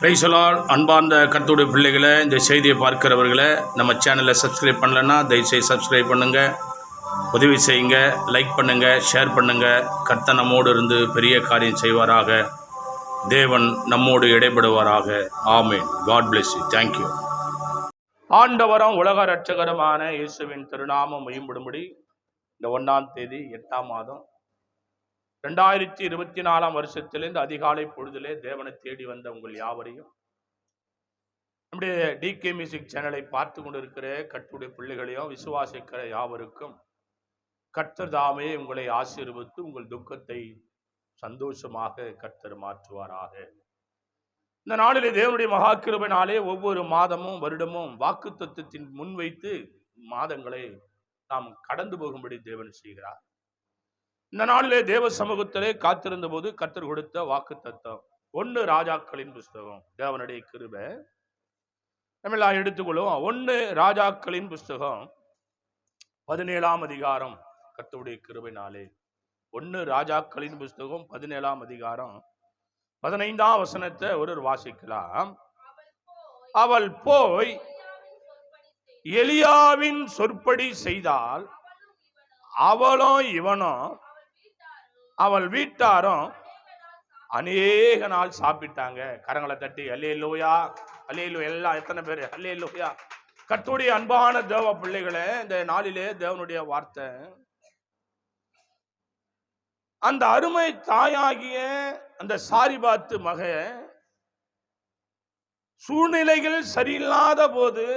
Praise the Lord. அன்பார்ந்த கர்த்தருடைய பிள்ளைகளை, இந்த செய்தியை பார்க்கிறவர்களை, நம்ம சேனலை சப்ஸ்கிரைப் பண்ணலைன்னா தயவுசெய்து சப்ஸ்கிரைப் பண்ணுங்கள், உதவி செய்யுங்க, லைக் பண்ணுங்கள், ஷேர் பண்ணுங்கள். கர்த்தர் நம்மோடு இருந்து பெரிய காரியம் செய்வாராக. தேவன் நம்மோடு இடைபடுவாராக. ஆமென். God bless you. தேங்க்யூ. ஆண்டவரும் உலக இரட்சகருமான இயேசுவின் திருநாமம் மகிமைப்படும்படி இந்த 1ஆம் தேதி 8ஆம் மாதம் 2024 வருஷத்திலே இந்த அதிகாலை பொழுதிலே தேவனை தேடி வந்த உங்கள் யாவரையும், நம்முடைய டிகே மியூசிக் சேனலை பார்த்து கொண்டிருக்கிற கர்த்தருடைய பிள்ளைகளையும் விசுவாசிக்கிற யாவருக்கும் கர்த்தர் தாமே உங்களை ஆசீர்வதித்து உங்கள் துக்கத்தை சந்தோஷமாக கர்த்தர் மாற்றுவாராக. இந்த நாளிலே தேவனுடைய மகா கிருபையினாலே ஒவ்வொரு மாதமும் வருடமும் வாக்குத்தத்தத்தின் முன்வைத்து மாதங்களை நாம் கடந்து போகும்படி தேவன் செய்கிறார். இந்த நாளிலே தேவ சமூகத்திலே காத்திருந்த போது கர்த்தர் கொடுத்த வாக்குத்தத்தம் 1 ராஜாக்களின் புஸ்தகம். தேவனுடைய கிருபை நம்ம எடுத்துக்கொள்ளும். 1 ராஜாக்களின் புஸ்தகம் 17ஆம் அதிகாரம். கர்த்தருடைய கிருபையினாலே 1 ராஜாக்களின் புஸ்தகம் 17ஆம் அதிகாரம் 15ஆம் வசனத்தை ஒரு வாசிக்கலாம். அவள் போய் எலியாவின் சொற்படி செய்தால் அவளும் இவனும் அவள் வீட்டாரும் அநேக நாள் சாப்பிட்டாங்க. கரங்களை தட்டி அல்லேலூயா, அல்லேலூயா. எல்லாம் எத்தனை பேர் அல்லேலூயா? கர்த்தருடைய அன்பான தேவ பிள்ளைகளே, இந்த நாளிலே தேவனுடைய வார்த்தை, அந்த அருமை தாயாகிய அந்த சாரிபாத்து மக சூழ்நிலைகள் சரியில்லாத போது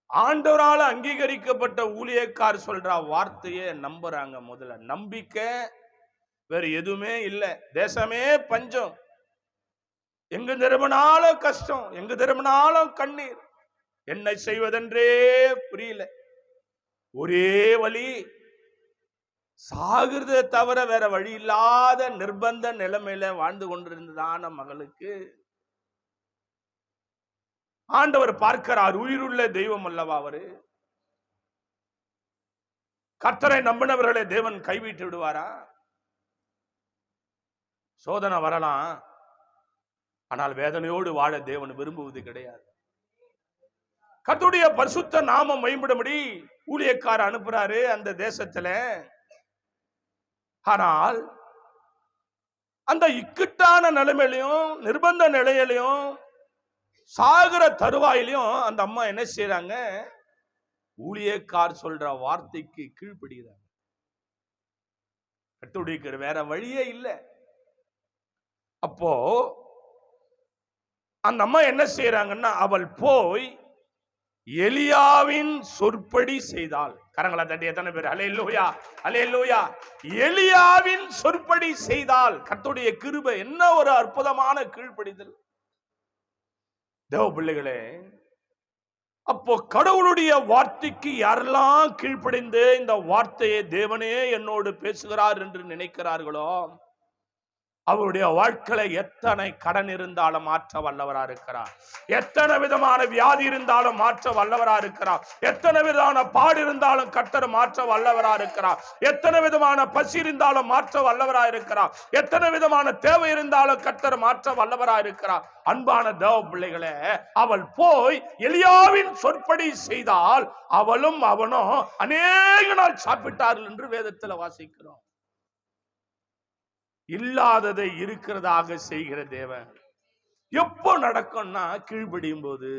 ஆண்டவரால் அங்கீகரிக்கப்பட்ட ஊழியக்கார் சொல்ற வார்த்தையை நம்புறாங்க. முதல்ல நம்பிக்கை, வேற எதுவுமே இல்லை. தேசமே பஞ்சம், எங்க திரும்பினாலும் கஷ்டம், எங்க திரும்பினாலும் கண்ணீர், என்ன செய்வதென்றே புரியல. ஒரே வழி சாகிறத தவிர வேற வழி இல்லாத நிர்பந்த நிலைமையில வாழ்ந்து கொண்டிருந்ததான மகளுக்கு ஆண்டவர் பார்க்கிறார். உயிருள்ள தெய்வம் அல்லவா அவரு? கர்த்தரை நம்பினவர்களை தேவன் கைவிட்டு விடுவாரா? சோதனை வரலாம், ஆனால் வேதனையோடு வாழ தேவன் விரும்புவது கிடையாது. கர்த்தருடைய பரிசுத்த நாமம் மேம்படும்படி ஊழியக்கார அனுப்புறாரு அந்த தேசத்துல. ஆனால் அந்த இக்கட்டான நிலைமையிலையும் நிர்பந்த நிலையிலையும் சாகர தருவாயிலையும் அந்த அம்மா என்ன செய்யறாங்க? ஊழியக்கார் சொல்ற வார்த்தைக்கு கீழ்ப்படுகிறாங்க. கர்த்தருடைய வேற வழியே இல்லை. அப்போ அந்த அம்மா என்ன செய்யறாங்கன்னா, அவள் போய் எலியாவின் சொற்படி செய்தாள். கரங்களை தட்டி எத்தனை பேர் அல்லேலூயா, அல்லேலூயா? எலியாவின் சொற்படி செய்தால். கர்த்தருடைய கிருபை என்ன ஒரு அற்புதமான கீழ்ப்படிதல் தேவ பிள்ளைகளே. அப்போ கடவுளுடைய வார்த்தைக்கு யாரெல்லாம் கீழ்ப்படிந்து இந்த வார்த்தையை தேவனே என்னோடு பேசுகிறார் என்று நினைக்கிறார்களோ, அவருடைய வாழ்க்கையில எத்தனை கடன் இருந்தாலும் மாற்ற வல்லவரா இருக்கிறார். எத்தனை விதமான வியாதி இருந்தாலும் மாற்ற வல்லவரா இருக்கிறார். எத்தனை விதமான பாடு இருந்தாலும் கர்த்தர் மாற்ற வல்லவரா இருக்கிறார். எத்தனை விதமான பசி இருந்தாலும் மாற்ற வல்லவரா இருக்கிறார். எத்தனை விதமான தேவை இருந்தாலும் கர்த்தர் மாற்ற வல்லவரா இருக்கிறார். அன்பான தேவ பிள்ளைகளே, அவள் போய் எலியாவின் சொற்படி செய்தால் அவளும் அவனும் அநேக நாள் சாப்பிட்டார்கள் என்று வேதத்தில் வாசிக்கிறோம். இல்லாததை இருக்கிறதாக செய்கிற தேவன் எப்போ நடக்கும்னா கீழ்ப்படியும் போது.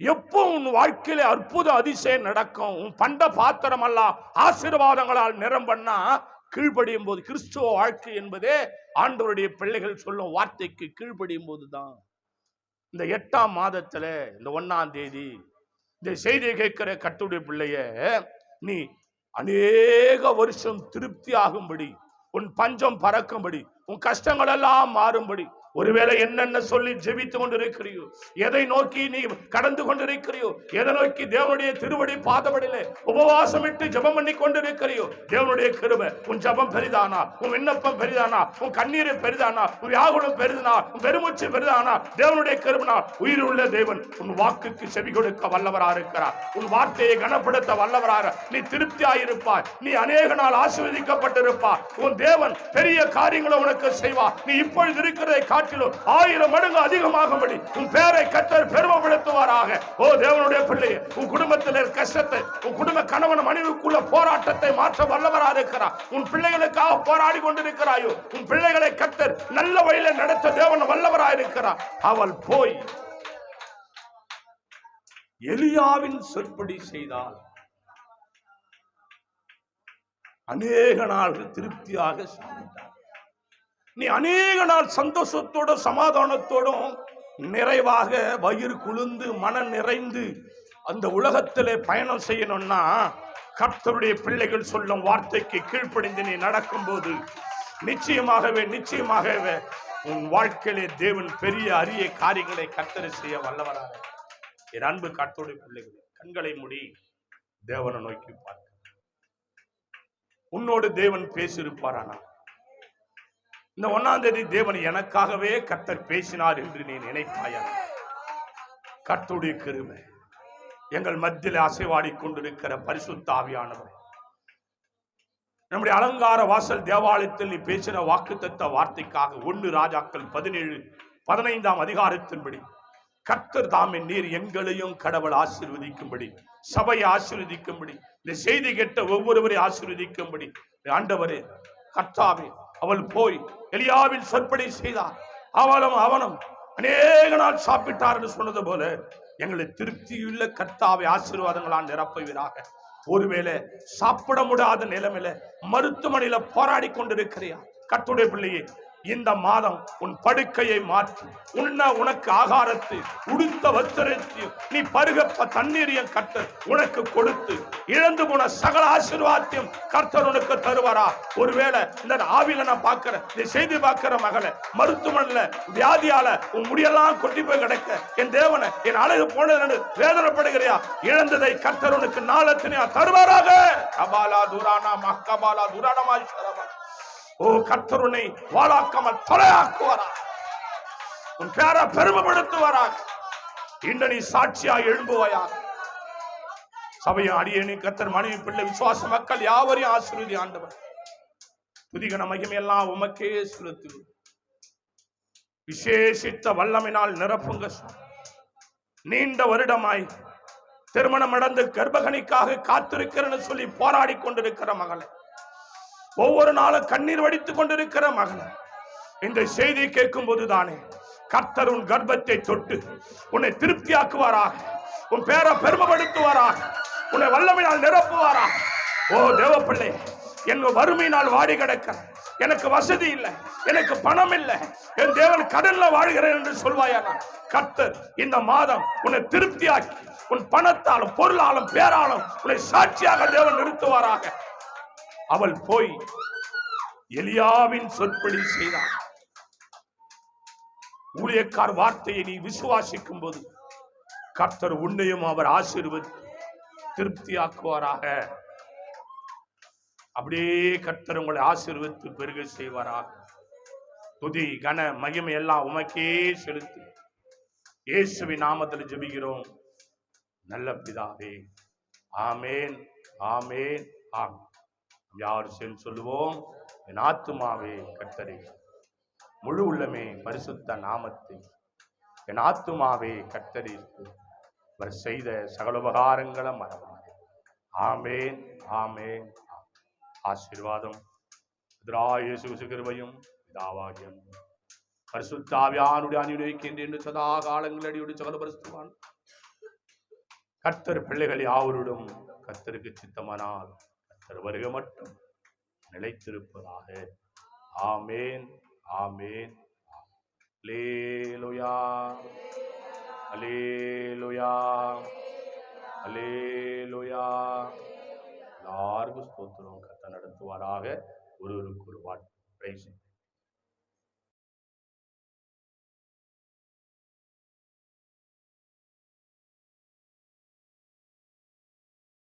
எப்போ உன் வாழ்க்கையில அற்புத அதிசயம் நடக்கும், உன் பண்ட பாத்திரம் எல்லாம் ஆசீர்வாதங்களால் நிரம்பண்ணா கீழ்ப்படியும் போது. கிறிஸ்துவ வாழ்க்கை என்பதே ஆண்டவருடைய பிள்ளைகள் சொல்லும் வார்த்தைக்கு கீழ்ப்படியும் போதுதான். இந்த 8ஆம் மாதத்துல இந்த 1ஆம் தேதி இந்த செய்தியை கேட்கிற கர்த்தருடைய பிள்ளைய, நீ அநேக வருஷம் திருப்தி ஆகும்படி, உன் பஞ்சம் பறக்கும்படி, உன் கஷ்டங்கள் எல்லாம் மாறும்படி, ஒருவேளை என்னென்ன சொல்லி ஜெபித்து கொண்டிருக்கிறியோ, எதை நோக்கி நீ கடந்து கொண்டிருக்கிறியோ, எதை நோக்கி தேவனுடைய திருவடி பாதபடியிலே உபவாசமிட்டு ஜெபம் பண்ணி கொண்டிருக்கிறியோ, தேவனுடைய கிருபை உன் ஜெபம் பெரிதானா, உன் விண்ணப்பம் பெரிதானா, உன் கண்ணீரை பெரிதானா, உன் வியாகுலம் பெரிதானா, உன் பெருமூச்சு பெரிதானா, தேவனுடைய கிருபைனா உயிருள்ள தேவன் உன் வாக்குக்கு செவி கொடுக்க வல்லவராக இருக்கிறார். உன் வார்த்தையை கனப்படுத்த வல்லவராக நீ திருப்தியாயிருப்பாய். நீ அநேக நாள் ஆசீர்வதிக்கப்பட்டிருப்பாய். உன் தேவன் பெரிய காரியங்களை உனக்கு செய்வார். நீ இப்பொழுது இருக்கிறதை காட்டிலும் 1000 மடங்கு அதிகமாகும்படி உன் பேரை கர்த்தர் பெருமைப்படுத்துவாராக. ஓ தேவனுடைய பிள்ளையே, உன் குடும்பத்தில் இருக்க கஷ்டத்தை, உன் குடும்ப கணவன் மனைவிக்குள்ள போராட்டத்தை மாற்ற வல்லவராக இருக்கிறார். உன் பிள்ளைகளுக்காக போராடி கொண்டிருக்கிறாயோ, உன் பிள்ளைகளை கர்த்தர் நல்ல வழியில நடத்த தேவன் வல்லவராக இருக்கிறார். அவள் போய் எலியாவின் சொற்படி செய்தால் அநேக நாள்கள் திருப்தியாக சாப்பிட்டார். நீ அநேக நாள் சந்தோஷத்தோடும் சமாதானத்தோடும் நிறைவாக வயிறு குளிர்ந்து மனம் நிறைந்து அந்த உலகத்திலே பயணம் செய்யணும்னா, கர்த்தருடைய பிள்ளைகள் சொல்லும் வார்த்தைக்கு கீழ்ப்படிந்து நீ நடக்கும்போது நிச்சயமாகவே உன் வாழ்க்கையிலே தேவன் பெரிய அரிய காரியங்களை கர்த்தர் செய்ய வல்லவராக. என் அன்பு கர்த்தருடைய பிள்ளைகள், கண்களை மூடி தேவனை நோக்கி பார்க்க. உன்னோடு தேவன் பேசியிருப்பாரானா? இந்த 1ஆம் தேதி தேவன் எனக்காகவே கர்த்தர் பேசினார் என்று நீ நினைப்பாயா? கர்த்தருடைய கிருபை எங்கள் மத்தியில் அசைவாடி கொண்டிருக்கிற பரிசுத்த ஆவியானவர், நம்முடைய அலங்கார வாசல் தேவாலயத்தில் நீ பேசின வாக்குத்தத்த வார்த்தைக்காக 1 ராஜாக்கள் 17-15 அதிகாரத்தின்படி கர்த்தர் தாமே நீர் எங்களையும் கடவுள் ஆசீர்வதிக்கும்படி, சபையை ஆசீர்வதிக்கும்படி, இந்த செய்தி கேட்ட ஒவ்வொருவரையும் ஆசீர்வதிக்கும்படி ஆண்டவரே கர்த்தாவே, அவள் போய் எலியாவின் சொற்படி செய்தார். அவனும் அநேக நாள் சாப்பிட்டார் என்று சொன்னது போல எங்களை திருப்தியுள்ள கர்த்தாவை ஆசீர்வாதங்களால் நிரப்புவீராக. ஒருவேளை சாப்பிட முடியாத நிலைமையில மருத்துவமனையில போராடி கொண்டிருக்கிறியா கர்த்தருடைய பிள்ளையே, இந்த மாதம் உன் படுக்கையை மாற்றி உனக்கு ஆகாரத்தை உடுத்த வஸ்திரத்தையும் நீ பருக தண்ணீரையும் கர்த்தர் உனக்கு கொடுத்து இழந்து போன சகல ஆசீர்வாதத்தையும் கர்த்தர் உனக்கு தருவாரா? ஒருவேளை இந்த ஆவில நான் பார்க்கிறேன், இந்த செய்தி பார்க்கிற மகளை மருத்துவமனையில வியாதியால உன் முடியெல்லாம் கொட்டி போய் கிடக்க, என் தேவனை என் அழகு போனது வேதனைப்படுகிறியா? இழந்ததை கர்த்தர் உனக்கு நாளத்தினா தருவாராக. கபாலா துரானா மக்கபாலா துரானமா. ஓ கர்த்தர் உன்னை வாழாக்காமல் தொலையாக்குவாரா, உன் பேரை பெருமைப்படுத்துவாராக. இன்று நீ சாட்சியாக எழும்புவாயாக. சபையை அடியேனி கர்த்தர் மனைவி பிள்ளை விசுவாச மக்கள் யாவரையும் ஆசீர்வதி ஆண்டவர். துதிகன மகிமையெல்லாம் உமக்கே செலுத்து. விசேஷித்த வல்லமையினால் நிரப்புங்க. நீண்ட வருடமாய் திருமணம் நடந்து கர்ப்பகணிக்காக காத்திருக்கிறேன்னு சொல்லி போராடி கொண்டிருக்கிற மகளை, ஒவ்வொரு நாளும் கண்ணீர் வடித்துக் கொண்டிருக்கிற மகன், இந்த செய்தி கேட்கும் போதுதானே கர்த்தர் உன் கர்ப்பத்தை தொட்டு உன்னை திருப்தியாக்குவாராக, உன் பேரை பெருமைப்படுத்துவாராக, உன்னை வல்லமையினால் நிரப்புவாராக. ஓ தேவ பிள்ளை, என் வறுமையினால் வாடி கிடக்க, எனக்கு வசதி இல்லை, எனக்கு பணம் இல்லை, என் தேவன் கடல்ல வாழ்கிறேன் என்று சொல்வாயானா, கர்த்தர் இந்த மாதம் உன்னை திருப்தியாக்கி உன் பணத்தாலும் பொருளாலும் பேராலும் உன்னை சாட்சியாக தேவன் நிறுத்துவாராக. அவள் போய் எலியாவின் சொற்படி செய்தார். ஊழியக்கார் வார்த்தையை நீ விசுவாசிக்கும் போது கர்த்தர் உன்னையும் அவர் ஆசீர்வதி திருப்தியாக்குவாராக. அப்படியே கர்த்தர் உங்களை ஆசீர்வதித்து பெருக செய்வாராக. துதி கன மகிமை எல்லாம் உமக்கே செலுத்து. இயேசுவின் நாமத்தில் ஜெபிக்கிறோம் நல்ல பிதாவே. ஆமேன், ஆமேன், ஆமேன். யார் சேர்ந்து சொல்லுவோம், என் ஆத்துமாவே கர்த்தரை, முழு உள்ளமே பரிசுத்த நாமத்தை, என் ஆத்துமாவே கர்த்தரை, அவர் செய்த சகல உபகாரங்களை மறவாதே. ஆமேன், ஆமேன். ஆசீர்வாதம் இயேசு கிருபையும் பிதாவாகிய பரிசுத்த ஆவியானுடைய அனுகிரகம் என்று சதா காலங்கள் அடியோடு சகல பரிசுத்தவான் கர்த்தர் பிள்ளைகள் யாவருடன் கர்த்தருக்கு சித்தமானால் கர்த்தர் வருகை மட்டும் நிலைத்திருப்பதாக. ஆமேன், ஆமேன். அல்லேலூயா, அல்லேலூயா, அல்லேலூயா. எல்லாருக்கும் ஸ்தோத்திரம். கர்த்தர் நடத்துவாராக. ஒருவருக்கு ஒரு வார்த்தை.